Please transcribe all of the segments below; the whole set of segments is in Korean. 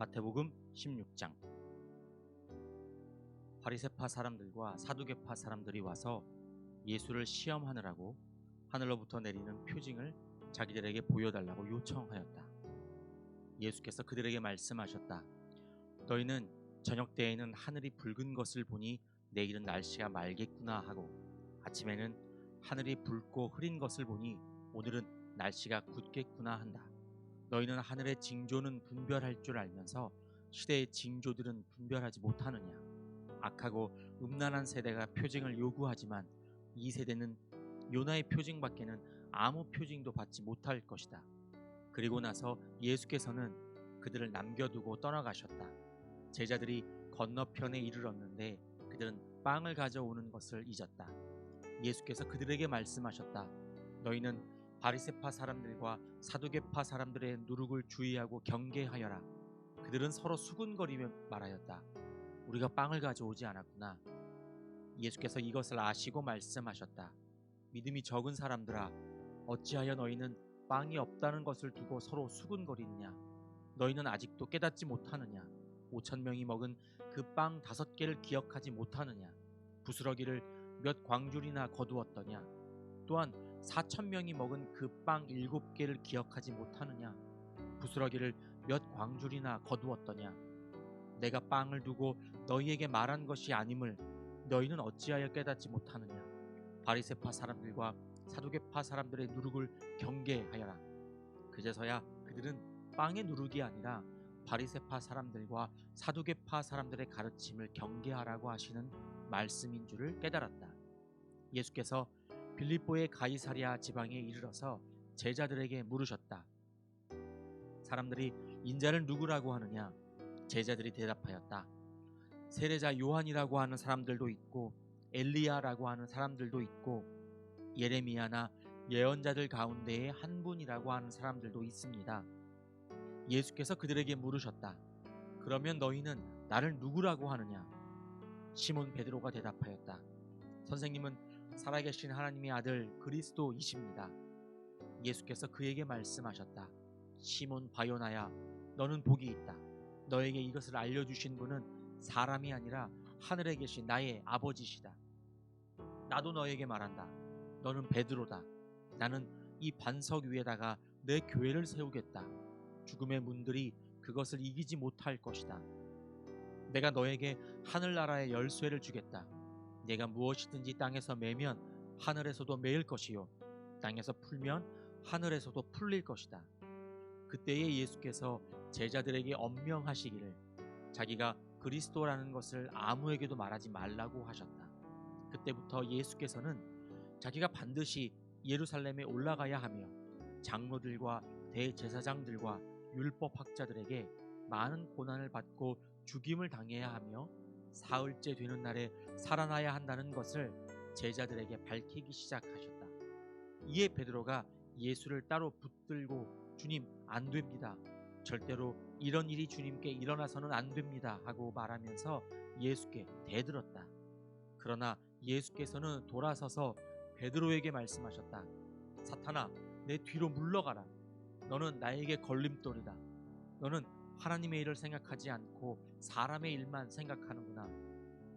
마태복음 16장. 바리새파 사람들과 사두개파 사람들이 와서 예수를 시험하느라고 하늘로부터 내리는 표징을 자기들에게 보여달라고 요청하였다. 예수께서 그들에게 말씀하셨다. 너희는 저녁 때에는 하늘이 붉은 것을 보니 내일은 날씨가 맑겠구나 하고, 아침에는 하늘이 붉고 흐린 것을 보니 오늘은 날씨가 굳겠구나 한다. 너희는 하늘의 징조는 분별할 줄 알면서 시대의 징조들은 분별하지 못하느냐. 악하고 음란한 세대가 표징을 요구하지만 이 세대는 요나의 표징밖에는 아무 표징도 받지 못할 것이다. 그리고 나서 예수께서는 그들을 남겨두고 떠나가셨다. 제자들이 건너편에 이르렀는데 그들은 빵을 가져오는 것을 잊었다. 예수께서 그들에게 말씀하셨다. 너희는 바리새파 사람들과 사두개파 사람들의 누룩을 주의하고 경계하여라. 그들은 서로 수군거리며 말하였다. 우리가 빵을 가져오지 않았구나. 예수께서 이것을 아시고 말씀하셨다. 믿음이 적은 사람들아, 어찌하여 너희는 빵이 없다는 것을 두고 서로 수군거리느냐. 너희는 아직도 깨닫지 못하느냐. 5,000명이 먹은 그 빵 5개를 기억하지 못하느냐. 부스러기를 몇 광줄이나 거두었더냐. 또한 4,000명이 먹은 그 빵 7개를 기억하지 못하느냐. 부스러기를 몇 광줄이나 거두었더냐. 내가 빵을 두고 너희에게 말한 것이 아님을 너희는 어찌하여 깨닫지 못하느냐. 바리새파 사람들과 사두개파 사람들의 누룩을 경계하여라. 그제서야 그들은 빵의 누룩이 아니라 바리새파 사람들과 사두개파 사람들의 가르침을 경계하라고 하시는 말씀인 줄을 깨달았다. 예수께서 빌립보의 가이사랴 지방에 이르러서 제자들에게 물으셨다. 사람들이 인자를 누구라고 하느냐? 제자들이 대답하였다. 세례자 요한이라고 하는 사람들도 있고 엘리야라고 하는 사람들도 있고 예레미야나 예언자들 가운데에 한 분이라고 하는 사람들도 있습니다. 예수께서 그들에게 물으셨다. 그러면 너희는 나를 누구라고 하느냐? 시몬 베드로가 대답하였다. 선생님은 살아계신 하나님의 아들 그리스도이십니다. 예수께서 그에게 말씀하셨다. 시몬 바요나야, 너는 복이 있다. 너에게 이것을 알려주신 분은 사람이 아니라 하늘에 계신 나의 아버지시다. 나도 너에게 말한다. 너는 베드로다. 나는 이 반석 위에다가 내 교회를 세우겠다. 죽음의 문들이 그것을 이기지 못할 것이다. 내가 너에게 하늘나라의 열쇠를 주겠다. 내가 무엇이든지 땅에서 매면 하늘에서도 매일 것이요, 땅에서 풀면 하늘에서도 풀릴 것이다. 그때에 예수께서 제자들에게 엄명하시기를 자기가 그리스도라는 것을 아무에게도 말하지 말라고 하셨다. 그때부터 예수께서는 자기가 반드시 예루살렘에 올라가야 하며 장로들과 대제사장들과 율법학자들에게 많은 고난을 받고 죽임을 당해야 하며 사흘째 되는 날에 살아나야 한다는 것을 제자들에게 밝히기 시작하셨다. 이에 베드로가 예수를 따로 붙들고 주님, 안 됩니다. 절대로 이런 일이 주님께 일어나서는 안 됩니다 하고 말하면서 예수께 대들었다. 그러나 예수께서는 돌아서서 베드로에게 말씀하셨다. 사탄아, 내 뒤로 물러가라. 너는 나에게 걸림돌이다. 너는 하나님의 일을 생각하지 않고 사람의 일만 생각하는구나.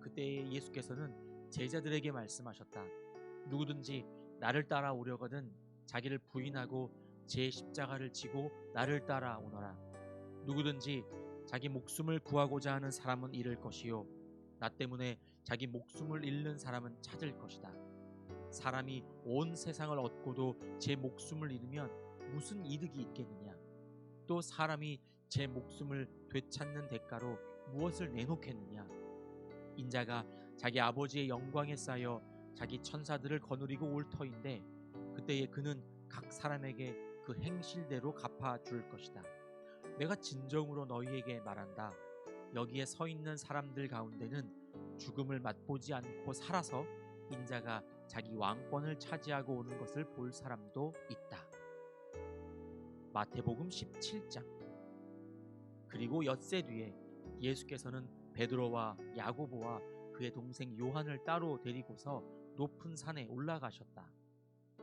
그때 예수께서는 제자들에게 말씀하셨다. 누구든지 나를 따라오려거든 자기를 부인하고 제 십자가를 지고 나를 따라오너라. 누구든지 자기 목숨을 구하고자 하는 사람은 잃을 것이요, 나 때문에 자기 목숨을 잃는 사람은 찾을 것이다. 사람이 온 세상을 얻고도 제 목숨을 잃으면 무슨 이득이 있겠느냐? 또 사람이 제 목숨을 되찾는 대가로 무엇을 내놓겠느냐? 인자가 자기 아버지의 영광에 쌓여 자기 천사들을 거느리고 올 터인데 그때에 그는 각 사람에게 그 행실대로 갚아줄 것이다. 내가 진정으로 너희에게 말한다. 여기에 서 있는 사람들 가운데는 죽음을 맛보지 않고 살아서 인자가 자기 왕권을 차지하고 오는 것을 볼 사람도 있다. 마태복음 17장. 그리고 엿새 뒤에 예수께서는 베드로와 야고보와 그의 동생 요한을 따로 데리고서 높은 산에 올라가셨다.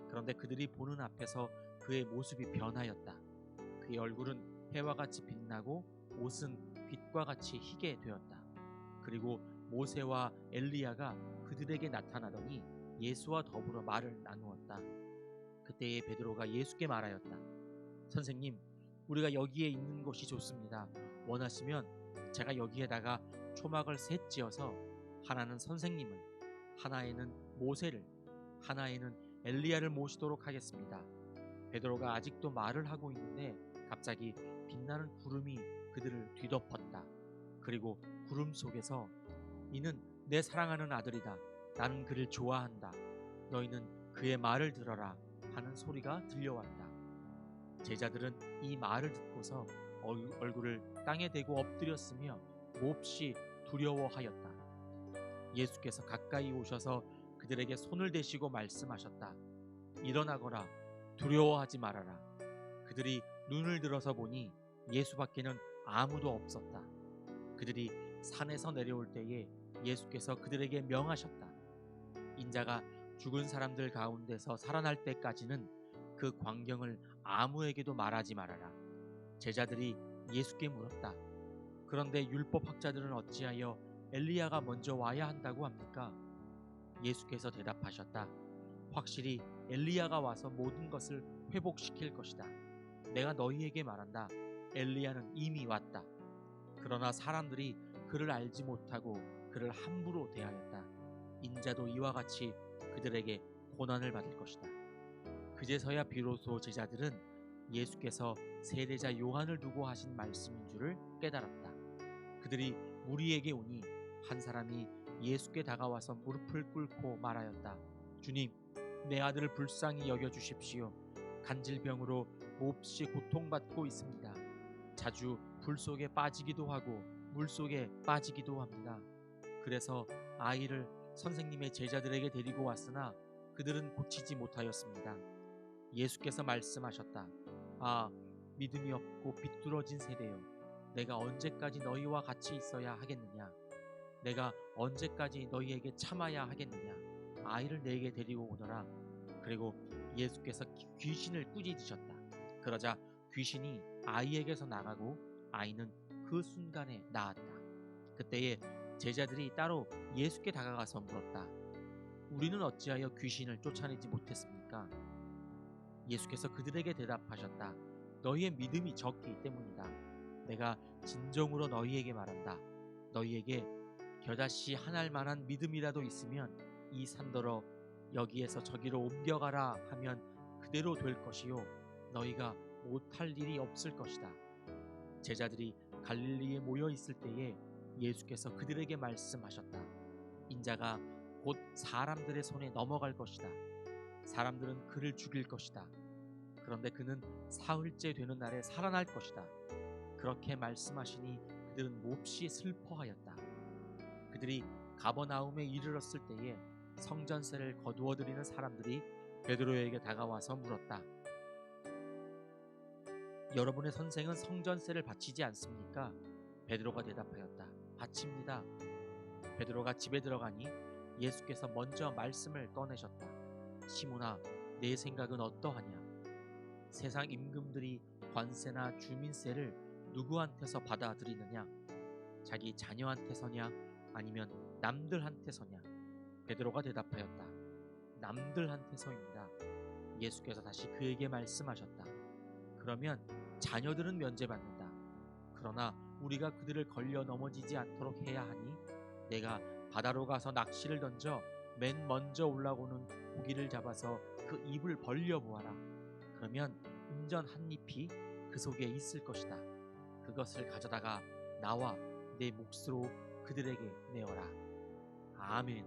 그런데 그들이 보는 앞에서 그의 모습이 변하였다. 그의 얼굴은 해와 같이 빛나고 옷은 빛과 같이 희게 되었다. 그리고 모세와 엘리야가 그들에게 나타나더니 예수와 더불어 말을 나누었다. 그때에 베드로가 예수께 말하였다. 선생님, 우리가 여기에 있는 것이 좋습니다. 원하시면 제가 여기에다가 초막을 셋 지어서 하나는 선생님을, 하나에는 모세를, 하나에는 엘리야를 모시도록 하겠습니다. 베드로가 아직도 말을 하고 있는데 갑자기 빛나는 구름이 그들을 뒤덮었다. 그리고 구름 속에서 이는 내 사랑하는 아들이다. 나는 그를 좋아한다. 너희는 그의 말을 들어라 하는 소리가 들려왔다. 제자들은 이 말을 듣고서 얼굴을 땅에 대고 엎드렸으며 몹시 두려워하였다. 예수께서 가까이 오셔서 그들에게 손을 대시고 말씀하셨다. 일어나거라. 두려워하지 말아라. 그들이 눈을 들어서 보니 예수밖에는 아무도 없었다. 그들이 산에서 내려올 때에 예수께서 그들에게 명하셨다. 인자가 죽은 사람들 가운데서 살아날 때까지는 그 광경을 아무에게도 말하지 말아라. 제자들이 예수께 물었다. 그런데 율법학자들은 어찌하여 엘리야가 먼저 와야 한다고 합니까? 예수께서 대답하셨다. 확실히 엘리야가 와서 모든 것을 회복시킬 것이다. 내가 너희에게 말한다. 엘리야는 이미 왔다. 그러나 사람들이 그를 알지 못하고 그를 함부로 대하였다. 인자도 이와 같이 그들에게 고난을 받을 것이다. 그제서야 비로소 제자들은 예수께서 세례자 요한을 두고 하신 말씀인 줄을 깨달았다. 그들이 무리에게 오니 한 사람이 예수께 다가와서 무릎을 꿇고 말하였다. 주님, 내 아들을 불쌍히 여겨주십시오. 간질병으로 몹시 고통받고 있습니다. 자주 불 속에 빠지기도 하고 물 속에 빠지기도 합니다. 그래서 아이를 선생님의 제자들에게 데리고 왔으나 그들은 고치지 못하였습니다. 예수께서 말씀하셨다. 아, 믿음이 없고 비뚤어진 세대여, 내가 언제까지 너희와 같이 있어야 하겠느냐? 내가 언제까지 너희에게 참아야 하겠느냐? 아이를 내게 데리고 오너라. 그리고 예수께서 귀신을 꾸짖으셨다. 그러자 귀신이 아이에게서 나가고 아이는 그 순간에 나았다. 그때에 제자들이 따로 예수께 다가가서 물었다. 우리는 어찌하여 귀신을 쫓아내지 못했습니까? 예수께서 그들에게 대답하셨다. 너희의 믿음이 적기 때문이다. 내가 진정으로 너희에게 말한다. 너희에게 겨자씨 한 알 만한 믿음이라도 있으면 이 산더러 여기에서 저기로 옮겨가라 하면 그대로 될 것이요 너희가 못할 일이 없을 것이다. 제자들이 갈릴리에 모여 있을 때에 예수께서 그들에게 말씀하셨다. 인자가 곧 사람들의 손에 넘어갈 것이다. 사람들은 그를 죽일 것이다. 그런데 그는 사흘째 되는 날에 살아날 것이다. 그렇게 말씀하시니 그들은 몹시 슬퍼하였다. 그들이 가버나움에 이르렀을 때에 성전세를 거두어 드리는 사람들이 베드로에게 다가와서 물었다. 여러분의 선생은 성전세를 바치지 않습니까? 베드로가 대답하였다. 바칩니다. 베드로가 집에 들어가니 예수께서 먼저 말씀을 꺼내셨다. 시몬아, 내 생각은 어떠하냐? 세상 임금들이 관세나 주민세를 누구한테서 받아들이느냐? 자기 자녀한테서냐? 아니면 남들한테서냐? 베드로가 대답하였다. 남들한테서입니다. 예수께서 다시 그에게 말씀하셨다. 그러면 자녀들은 면제받는다. 그러나 우리가 그들을 걸려 넘어지지 않도록 해야 하니 내가 바다로 가서 낚시를 던져 맨 먼저 올라오는 고기를 잡아서 그 입을 벌려 보아라. 그러면 은전 한 잎이 그 속에 있을 것이다. 그것을 가져다가 나와 내 몫으로 그들에게 내어라. 아멘.